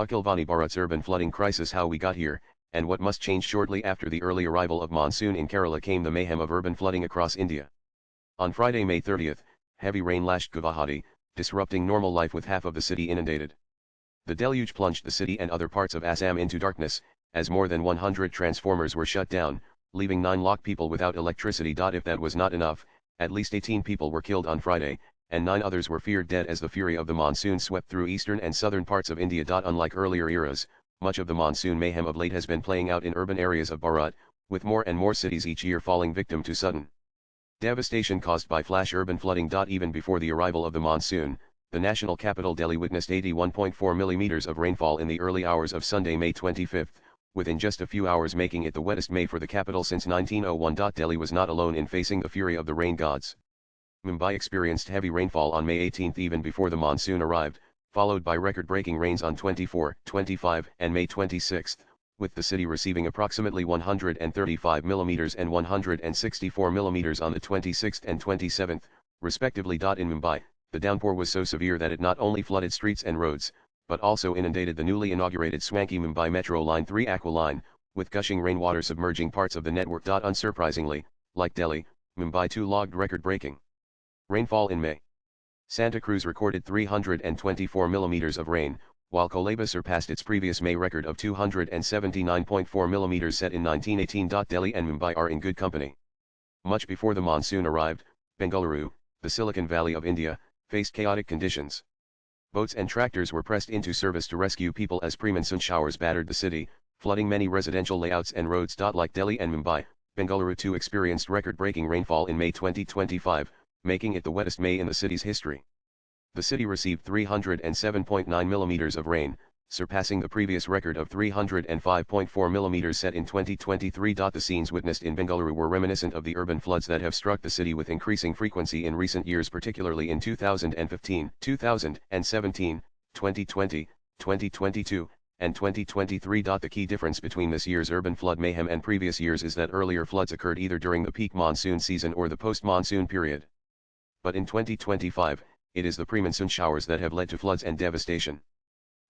Akhil Vaani Bharats urban flooding crisis, how we got here, and what must change. Shortly after the early arrival of monsoon in Kerala came the mayhem of urban flooding across India. On Friday, May 30th, heavy rain lashed Guwahati, disrupting normal life with half of the city inundated. The deluge plunged the city and other parts of Assam into darkness, as more than 100 transformers were shut down, leaving 9 lakh people without electricity. If that was not enough, at least 18 people were killed on Friday, and 9 others were feared dead as the fury of the monsoon swept through eastern and southern parts of India. Unlike earlier eras, much of the monsoon mayhem of late has been playing out in urban areas of Bharat, with more and more cities each year falling victim to sudden devastation caused by flash urban flooding. Even before the arrival of the monsoon, the national capital Delhi witnessed 81.4 millimeters of rainfall in the early hours of Sunday, May 25, within just a few hours, making it the wettest May for the capital since 1901. Delhi was not alone in facing the fury of the rain gods. Mumbai experienced heavy rainfall on May 18 even before the monsoon arrived, followed by record-breaking rains on 24, 25, and May 26, with the city receiving approximately 135 millimeters and 164 millimeters on the 26th and 27th, respectively. In Mumbai, the downpour was so severe that it not only flooded streets and roads, but also inundated the newly inaugurated swanky Mumbai Metro Line 3 Aqua Line, with gushing rainwater submerging parts of the network. Unsurprisingly, like Delhi, Mumbai too logged record-breaking rainfall in May. Santa Cruz recorded 324 millimeters of rain, while Colaba surpassed its previous May record of 279.4 millimeters set in 1918. Delhi and Mumbai are in good company. Much before the monsoon arrived, Bengaluru, the Silicon Valley of India, faced chaotic conditions. Boats and tractors were pressed into service to rescue people as pre-monsoon showers battered the city, flooding many residential layouts and roads. Like Delhi and Mumbai, Bengaluru too experienced record-breaking rainfall in May 2025, making it the wettest May in the city's history. The city received 307.9 millimeters of rain, surpassing the previous record of 305.4 millimeters set in 2023. The scenes witnessed in Bengaluru were reminiscent of the urban floods that have struck the city with increasing frequency in recent years, particularly in 2015, 2017, 2020, 2022, and 2023. The key difference between this year's urban flood mayhem and previous years is that earlier floods occurred either during the peak monsoon season or the post-monsoon period. But in 2025, it is the pre-monsoon showers that have led to floods and devastation.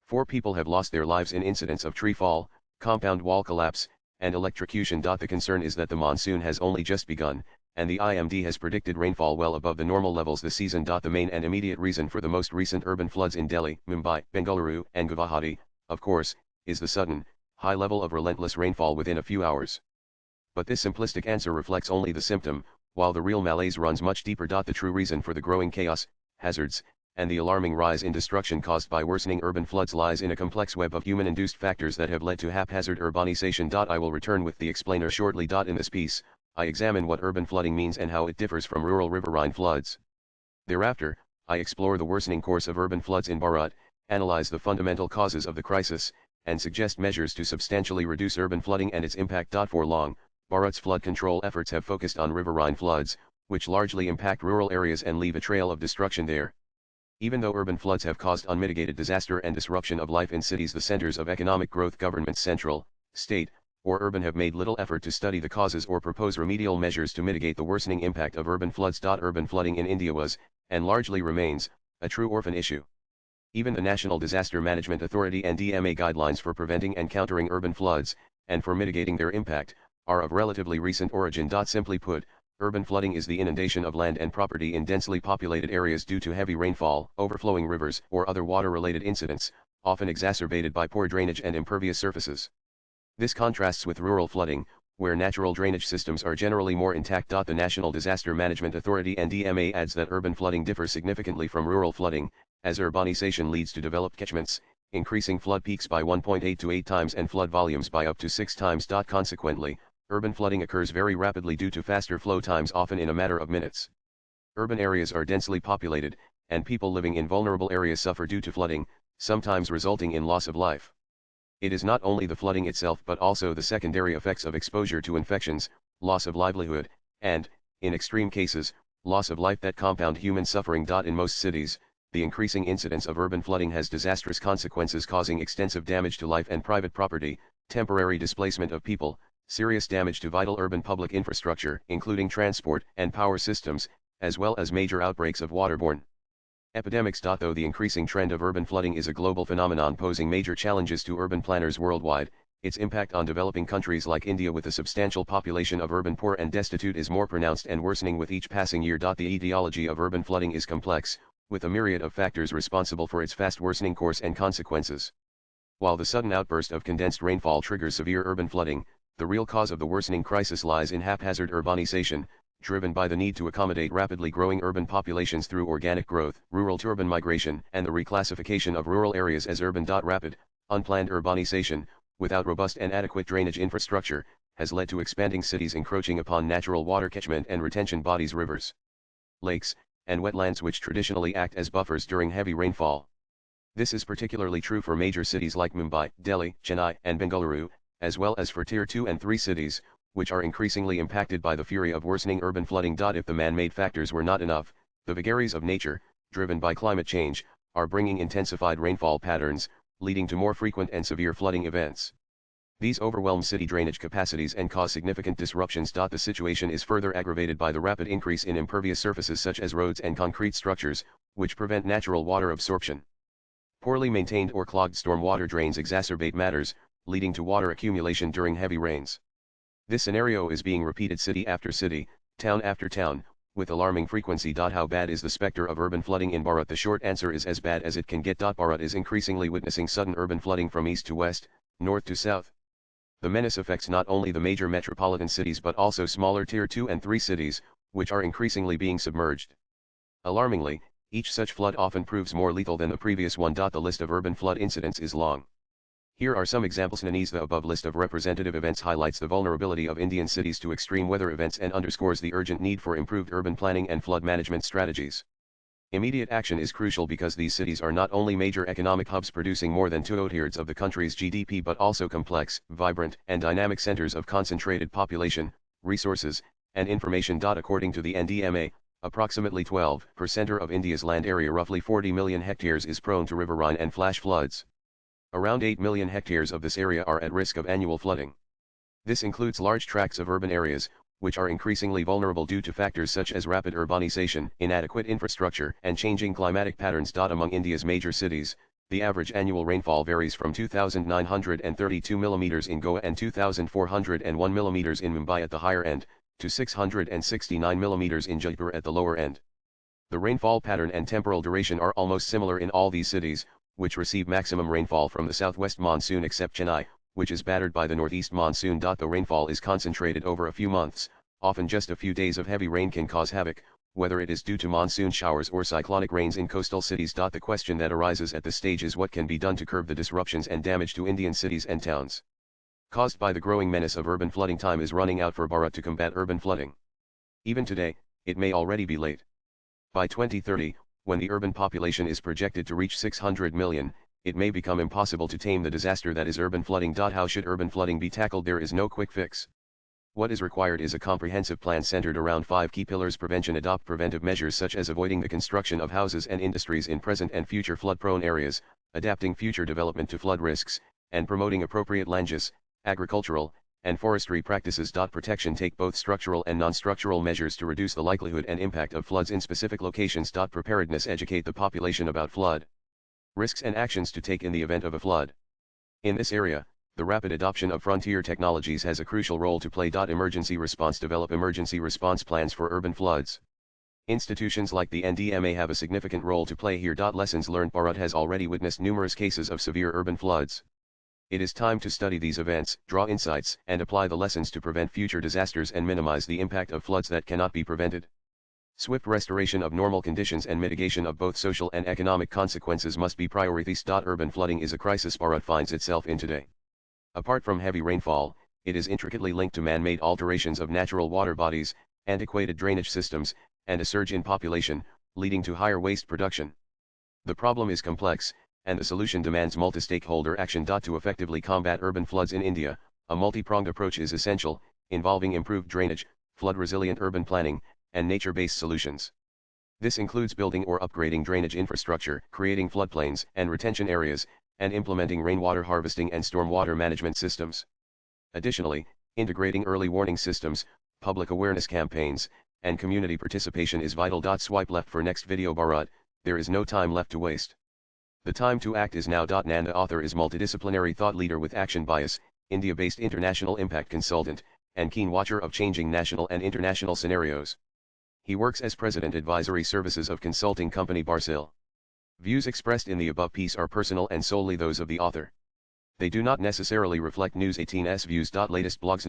4 people have lost their lives in incidents of tree fall, compound wall collapse, and electrocution. The concern is that the monsoon has only just begun, and the IMD has predicted rainfall well above the normal levels this season. The main and immediate reason for the most recent urban floods in Delhi, Mumbai, Bengaluru, and Guwahati, of course, is the sudden, high level of relentless rainfall within a few hours. But this simplistic answer reflects only the symptom, while the real malaise runs much deeper. The true reason for the growing chaos, hazards, and the alarming rise in destruction caused by worsening urban floods lies in a complex web of human-induced factors that have led to haphazard urbanization. I will return with the explainer shortly. In this piece, I examine what urban flooding means and how it differs from rural riverine floods. Thereafter, I explore the worsening course of urban floods in Bharat, analyze the fundamental causes of the crisis, and suggest measures to substantially reduce urban flooding and its impact. For long, Bharat's flood control efforts have focused on riverine floods, which largely impact rural areas and leave a trail of destruction there. Even though urban floods have caused unmitigated disaster and disruption of life in cities, the centers of economic growth, governments central, state, or urban, have made little effort to study the causes or propose remedial measures to mitigate the worsening impact of urban floods. Urban flooding in India was, and largely remains, a true orphan issue. Even the National Disaster Management Authority (NDMA) guidelines for preventing and countering urban floods, and for mitigating their impact, are of relatively recent origin. Simply put, urban flooding is the inundation of land and property in densely populated areas due to heavy rainfall, overflowing rivers, or other water-related incidents, often exacerbated by poor drainage and impervious surfaces. This contrasts with rural flooding, where natural drainage systems are generally more intact. The National Disaster Management Authority (NDMA) adds that urban flooding differs significantly from rural flooding, as urbanization leads to developed catchments, increasing flood peaks by 1.8 to 8 times and flood volumes by up to 6 times. Consequently, urban flooding occurs very rapidly due to faster flow times, often in a matter of minutes. Urban areas are densely populated, and people living in vulnerable areas suffer due to flooding, sometimes resulting in loss of life. It is not only the flooding itself but also the secondary effects of exposure to infections, loss of livelihood, and, in extreme cases, loss of life that compound human suffering. In most cities, the increasing incidence of urban flooding has disastrous consequences, causing extensive damage to life and private property, temporary displacement of people, serious damage to vital urban public infrastructure, including transport and power systems, as well as major outbreaks of waterborne Epidemics. Though the increasing trend of urban flooding is a global phenomenon posing major challenges to urban planners worldwide, its impact on developing countries like India with a substantial population of urban poor and destitute is more pronounced and worsening with each passing year. The etiology of urban flooding is complex, with a myriad of factors responsible for its fast worsening course and consequences. While the sudden outburst of condensed rainfall triggers severe urban flooding, the real cause of the worsening crisis lies in haphazard urbanization, driven by the need to accommodate rapidly growing urban populations through organic growth, rural-to-urban migration, and the reclassification of rural areas as urban. Rapid, unplanned urbanization, without robust and adequate drainage infrastructure, has led to expanding cities encroaching upon natural water catchment and retention bodies, rivers, lakes, and wetlands which traditionally act as buffers during heavy rainfall. This is particularly true for major cities like Mumbai, Delhi, Chennai, and Bengaluru, as well as for Tier 2 and 3 cities, which are increasingly impacted by the fury of worsening urban flooding. If the man-made factors were not enough, the vagaries of nature, driven by climate change, are bringing intensified rainfall patterns, leading to more frequent and severe flooding events. These overwhelm city drainage capacities and cause significant disruptions. The situation is further aggravated by the rapid increase in impervious surfaces such as roads and concrete structures, which prevent natural water absorption. Poorly maintained or clogged stormwater drains exacerbate matters, leading to water accumulation during heavy rains. This scenario is being repeated city after city, town after town, with alarming frequency. How bad is the specter of urban flooding in Bharat? The short answer is as bad as it can get. Bharat is increasingly witnessing sudden urban flooding from east to west, north to south. The menace affects not only the major metropolitan cities but also smaller Tier 2 and 3 cities, which are increasingly being submerged. Alarmingly, each such flood often proves more lethal than the previous one. The list of urban flood incidents is long. Here are some examples. The above list of representative events highlights the vulnerability of Indian cities to extreme weather events and underscores the urgent need for improved urban planning and flood management strategies. Immediate action is crucial because these cities are not only major economic hubs producing more than 2/3 of the country's GDP but also complex, vibrant, and dynamic centers of concentrated population, resources, and information. According to the NDMA, approximately 12% of India's land area, roughly 40 million hectares, is prone to riverine and flash floods. Around 8 million hectares of this area are at risk of annual flooding. This includes large tracts of urban areas, which are increasingly vulnerable due to factors such as rapid urbanization, inadequate infrastructure, and changing climatic patterns. Among India's major cities, the average annual rainfall varies from 2,932 mm in Goa and 2,401 mm in Mumbai at the higher end, to 669 mm in Jaipur at the lower end. The rainfall pattern and temporal duration are almost similar in all these cities, which receive maximum rainfall from the southwest monsoon except Chennai, which is battered by the northeast monsoon. The rainfall is concentrated over a few months, often just a few days of heavy rain can cause havoc, whether it is due to monsoon showers or cyclonic rains in coastal cities. The question that arises at this stage is what can be done to curb the disruptions and damage to Indian cities and towns caused by the growing menace of urban flooding. Time is running out for Bharat to combat urban flooding. Even today, it may already be late. By 2030, when the urban population is projected to reach 600 million, it may become impossible to tame the disaster that is urban flooding. How should urban flooding be tackled? There is no quick fix. What is required is a comprehensive plan centered around 5 key pillars. Prevention. Adopt preventive measures such as avoiding the construction of houses and industries in present and future flood-prone areas, adapting future development to flood risks, and promoting appropriate land use, agricultural, and forestry practices. Protection. Take both structural and non-structural measures to reduce the likelihood and impact of floods in specific locations. Preparedness. Educate the population about flood risks and actions to take in the event of a flood. In this area, the rapid adoption of frontier technologies has a crucial role to play. Emergency response. Develop emergency response plans for urban floods. Institutions like the NDMA have a significant role to play here. Lessons learned. Bharat has already witnessed numerous cases of severe urban floods. It is time to study these events, draw insights, and apply the lessons to prevent future disasters and minimize the impact of floods that cannot be prevented. Swift restoration of normal conditions and mitigation of both social and economic consequences must be priorities. Urban flooding is a crisis Bharat finds itself in today. Apart from heavy rainfall, it is intricately linked to man-made alterations of natural water bodies, antiquated drainage systems, and a surge in population, leading to higher waste production. The problem is complex, and the solution demands multi-stakeholder action. To effectively combat urban floods in India, a multi-pronged approach is essential, involving improved drainage, flood-resilient urban planning, and nature-based solutions. This includes building or upgrading drainage infrastructure, creating floodplains and retention areas, and implementing rainwater harvesting and stormwater management systems. Additionally, integrating early warning systems, public awareness campaigns, and community participation is vital. Swipe left for next video. Bharat, There is no time left to waste. The time to act is now. Nanda author is multidisciplinary thought leader with action bias, India-based international impact consultant, and keen watcher of changing national and international scenarios. He works as President Advisory Services of consulting company Barsil. Views expressed in the above piece are personal and solely those of the author. They do not necessarily reflect News 18's views. Latest blogs